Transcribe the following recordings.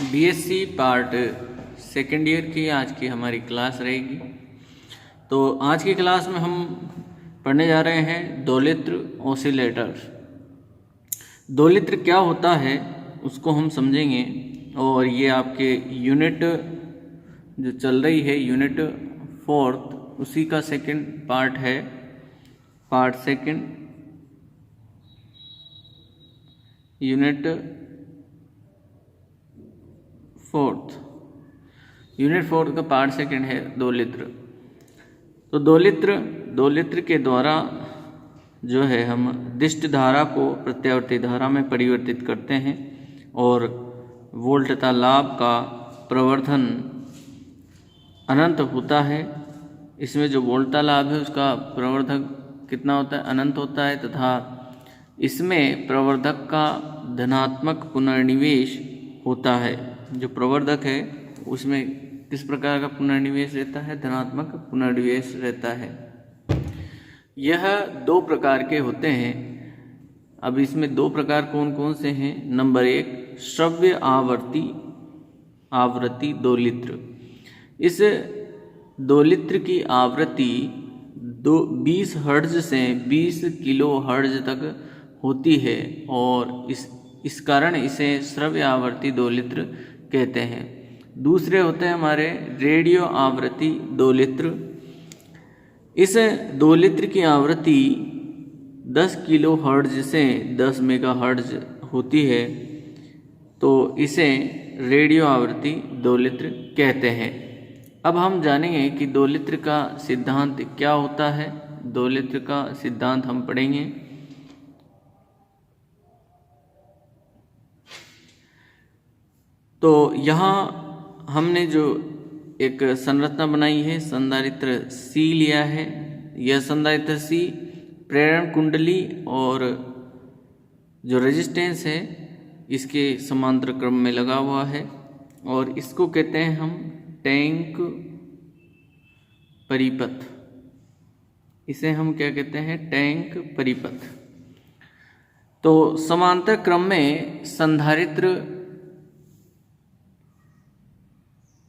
BSc part second year की आज की हमारी क्लास रहेगी। तो आज की क्लास में हम पढ़ने जा रहे हैं दोलित्र ऑसिलेटर्स। दोलित्र क्या होता है उसको हम समझेंगे, और ये आपके यूनिट जो चल रही है यूनिट 4 उसी का सेकंड पार्ट है, पार्ट सेकंड यूनिट 4 का पार्ट सेकंड है दोलित्र। तो दोलित्र के द्वारा जो है हम दिष्ट धारा को प्रत्यावर्ती धारा में परिवर्तित करते हैं और वोल्ट तथा लाभ का प्रवर्धन अनंत होता है। इसमें जो वोल्टा लाभ है उसका प्रवर्धक कितना होता है, अनंत होता है, तथा इसमें प्रवर्धक का धनात्मक पुनर्निवेश होता है। जो प्रवर्धक है उसमें किस प्रकार का पुनर्निवेश रहता है, धनात्मक पुनर्निवेश रहता है। यह दो प्रकार के होते हैं। अब इसमें दो प्रकार कौन कौन से हैं? नंबर 1 श्रव्य आवृत्ति दोलित्र। इस दोलित्र की आवृत्ति 20 हर्ट्ज से 20 किलो हर्ट्ज तक होती है और इस कारण इसे श्रव्य आवर्ती दोलित्र कहते हैं। दूसरे होते हैं हमारे रेडियो आवृत्ति दोलित्र। इस दोलित्र की आवृत्ति 10 किलो हर्ट्ज से 10 मेगा हर्ट्ज होती है, तो इसे रेडियो आवृत्ति दोलित्र कहते हैं। अब हम जानेंगे कि दोलित्र का सिद्धांत क्या होता है। दोलित्र का सिद्धांत हम पढ़ेंगे। तो यहाँ हमने जो एक संरचना बनाई है, संधारित्र C लिया है। यह संधारित्र C प्रेरण कुंडली और जो रेजिस्टेंस है इसके समांतर क्रम में लगा हुआ है, और इसको कहते हैं हम टैंक परिपथ। इसे हम क्या कहते हैं? टैंक परिपथ। तो समांतर क्रम में संधारित्र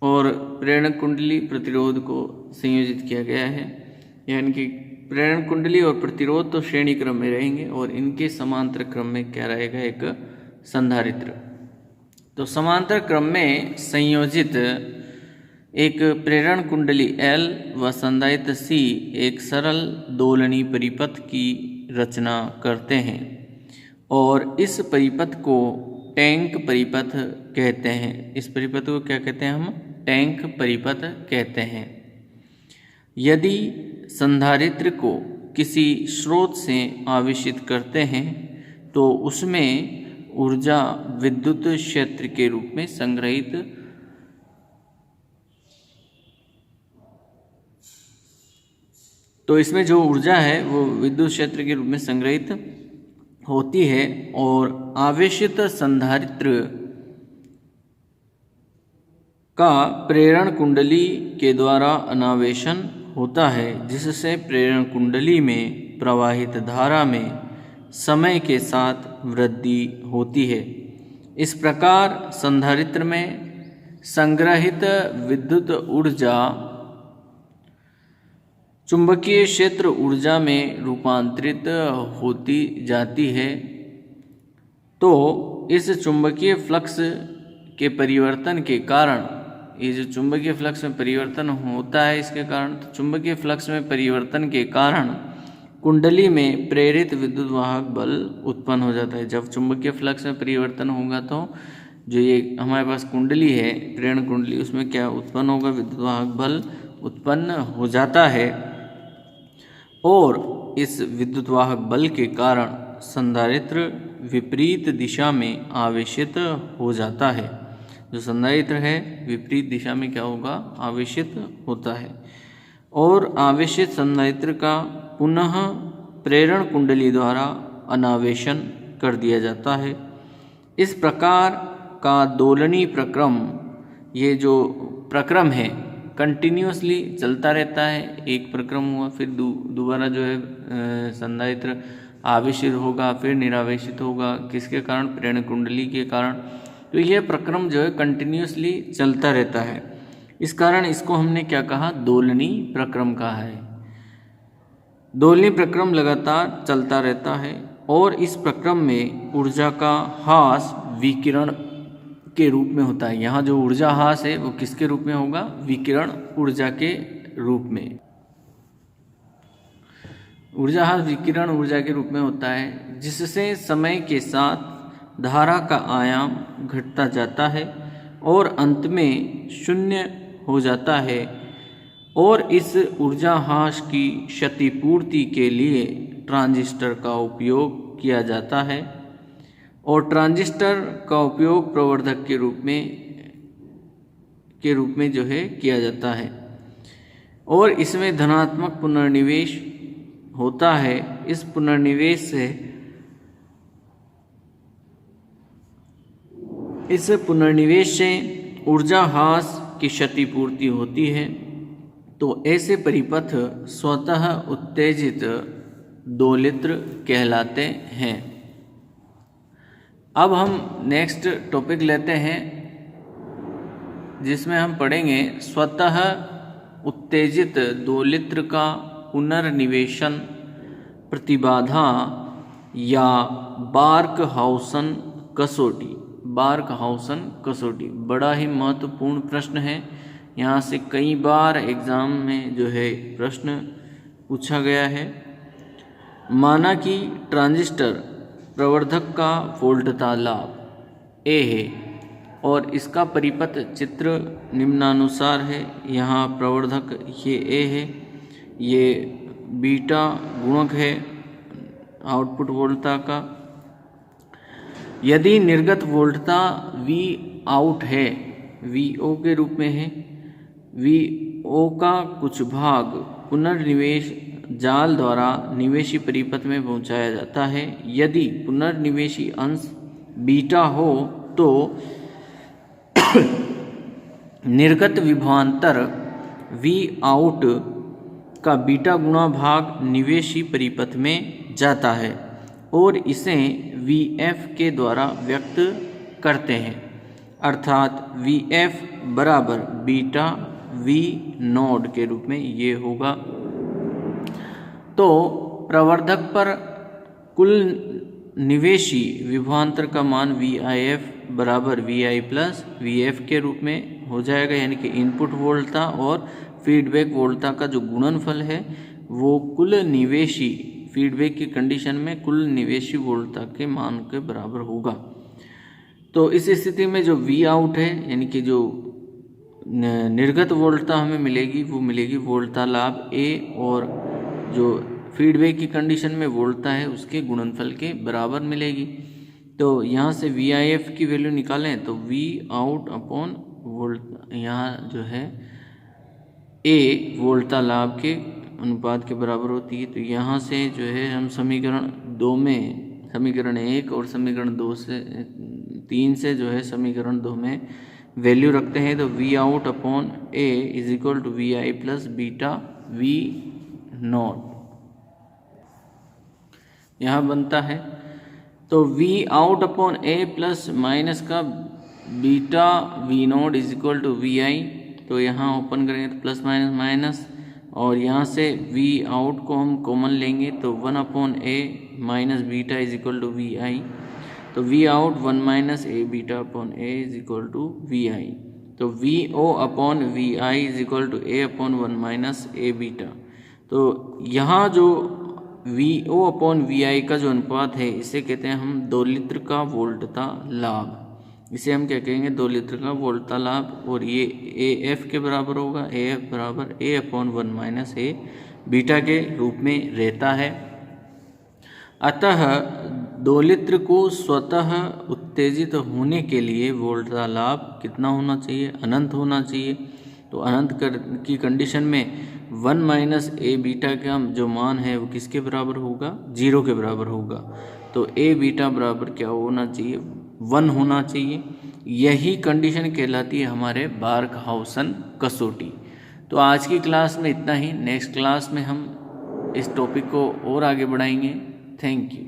और प्रेरण कुंडली प्रतिरोध को संयोजित किया गया है, यानी कि प्रेरण कुंडली और प्रतिरोध तो श्रेणी क्रम में रहेंगे और इनके समांतर क्रम में क्या रहेगा? एक संधारित्र। तो समांतर क्रम में संयोजित एक प्रेरण कुंडली L व संधारित्र C एक सरल दोलनी परिपथ की रचना करते हैं और इस परिपथ को टैंक परिपथ कहते हैं। इस परिपथ को क्या कहते हैं? हम टैंक परिपथ कहते हैं। यदि संधारित्र को किसी स्रोत से आवेशित करते हैं तो उसमें ऊर्जा विद्युत क्षेत्र के रूप में संग्रहित इसमें जो ऊर्जा है वो विद्युत क्षेत्र के रूप में संग्रहित होती है और आवेशित संधारित्र का प्रेरण कुंडली के द्वारा अनावेशन होता है, जिससे प्रेरण कुंडली में प्रवाहित धारा में समय के साथ वृद्धि होती है। इस प्रकार संधारित्र में संग्रहित विद्युत ऊर्जा चुंबकीय क्षेत्र ऊर्जा में रूपांतरित होती जाती है। तो इस चुंबकीय फ्लक्स के परिवर्तन के कारण, ये जो चुंबकीय फ्लक्स में परिवर्तन होता है इसके कारण, तो चुंबकीय फ्लक्स में परिवर्तन के कारण कुंडली में प्रेरित विद्युत वाहक बल उत्पन्न हो जाता है। जब चुंबकीय फ्लक्स में परिवर्तन होगा तो जो ये हमारे पास कुंडली है, प्रेरण कुंडली, उसमें क्या उत्पन्न होगा? विद्युत वाहक बल उत्पन्न हो जाता है और इस विद्युत वाहक बल के कारण संधारित्र विपरीत दिशा में आवेशित हो जाता है। जो संधारित्र है विपरीत दिशा में क्या होगा? आवेशित होता है और आवेशित संधारित्र का पुनः प्रेरण कुंडली द्वारा अनावेशन कर दिया जाता है। इस प्रकार का दोलनी प्रक्रम, ये जो प्रक्रम है कंटिन्यूअसली चलता रहता है। एक प्रक्रम हुआ, फिर दोबारा जो है संधारित्र आवेशित होगा, फिर निरावेशित होगा। किसके कारण? प्रेरण कुंडली के कारण। तो यह प्रक्रम जो है कंटिन्यूसली चलता रहता है। इस कारण इसको हमने क्या कहा, दोलनी प्रक्रम कहा है। दोलनी प्रक्रम लगातार चलता रहता है और इस प्रक्रम में ऊर्जा का हास विकिरण के रूप में होता है। यहाँ जो ऊर्जा हास है वो किसके रूप में होगा, विकिरण ऊर्जा के रूप में। ऊर्जा हास विकिरण ऊर्जा के रूप में होता है, जिससे समय के साथ धारा का आयाम घटता जाता है और अंत में शून्य हो जाता है। और इस ऊर्जा हास की क्षतिपूर्ति के लिए ट्रांजिस्टर का उपयोग किया जाता है और ट्रांजिस्टर का उपयोग प्रवर्धक के रूप में जो है किया जाता है और इसमें धनात्मक पुनर्निवेश होता है। इस पुनर्निवेश से ऊर्जा हास की क्षतिपूर्ति होती है। तो ऐसे परिपथ स्वतः उत्तेजित दोलित्र कहलाते हैं। अब हम नेक्स्ट टॉपिक लेते हैं, जिसमें हम पढ़ेंगे स्वतः उत्तेजित दोलित्र का पुनर्निवेशन प्रतिबाधा या बार्कहाउसन कसौटी। बार्कहाउसन कसौटी बड़ा ही महत्वपूर्ण प्रश्न है। यहाँ से कई बार एग्जाम में जो है प्रश्न पूछा गया है। माना कि ट्रांजिस्टर प्रवर्धक का वोल्टता लाभ ए है और इसका परिपथ चित्र निम्नानुसार है। यहाँ प्रवर्धक ये ए है, ये बीटा गुणक है आउटपुट वोल्टता का। यदि निर्गत वोल्टता वी आउट है, वी ओ के रूप में है, वी ओ का कुछ भाग पुनर्निवेश जाल द्वारा निवेशी परिपथ में पहुंचाया जाता है। यदि पुनर्निवेशी अंश बीटा हो तो निर्गत विभवांतर वी आउट का बीटा गुणा भाग निवेशी परिपथ में जाता है और इसे वी एफ के द्वारा व्यक्त करते हैं, अर्थात वी एफ बराबर बीटा वी नोड के रूप में ये होगा। तो प्रवर्धक पर कुल निवेशी विभवांतर का मान वी आई एफ बराबर V I plus V F के रूप में हो जाएगा, यानी कि इनपुट वोल्टता और फीडबैक वोल्टता का जो गुणनफल है वो कुल निवेशी फीडबैक की कंडीशन में कुल निवेशी वोल्टता के मान के बराबर होगा। तो इस स्थिति में जो वी आउट है, यानी कि जो निर्गत वोल्टता हमें मिलेगी वो मिलेगी वोल्टता लाभ ए, और जो फीडबैक की कंडीशन में वोल्टता है उसके गुणनफल के बराबर मिलेगी। तो यहाँ से वी आई एफ की वैल्यू निकालें तो वी आउट अपॉन वोल्ट, यहाँ जो है ए वोल्टता लाभ के अनुपात के बराबर होती है। तो यहाँ से जो है हम समीकरण 2 में, समीकरण 1 और समीकरण 3 से जो है समीकरण 2 में वैल्यू रखते हैं। तो V out upon A is equal to V I plus beta V naught यहाँ बनता है। तो V out upon A plus minus का beta V naught is equal to V I. तो यहाँ ओपन करेंगे तो प्लस माइनस माइनस, और यहाँ से वी आउट को हम कॉमन लेंगे तो 1 upon A minus beta is equal to V I. तो V out 1 minus A beta upon A is equal to V I. तो V O upon V I is equal to A upon 1 minus A beta. तो यहाँ जो V O upon V I का जो अनुपात है इसे कहते हैं हम दोलित्र का वोल्टता लाभ। इसे हम क्या कहेंगे, दोलित्र का वोल्टता लाभ, और ये ए एफ के बराबर होगा। ए एफ बराबर ए अपॉन 1 माइनस ए बीटा के रूप में रहता है। अतः दोलित्र को स्वतः उत्तेजित होने के लिए वोल्टता लाभ कितना होना चाहिए, अनंत होना चाहिए। तो अनंत की कंडीशन में 1 माइनस ए बीटा का जो मान है वो किसके बराबर होगा, 0 के बराबर होगा। तो ए बीटा बराबर क्या होना चाहिए, 1 होना चाहिए। यही कंडीशन कहलाती है हमारे बार्कहाउसन कसौटी। तो आज की क्लास में इतना ही। नेक्स्ट क्लास में हम इस टॉपिक को और आगे बढ़ाएंगे। Thank you.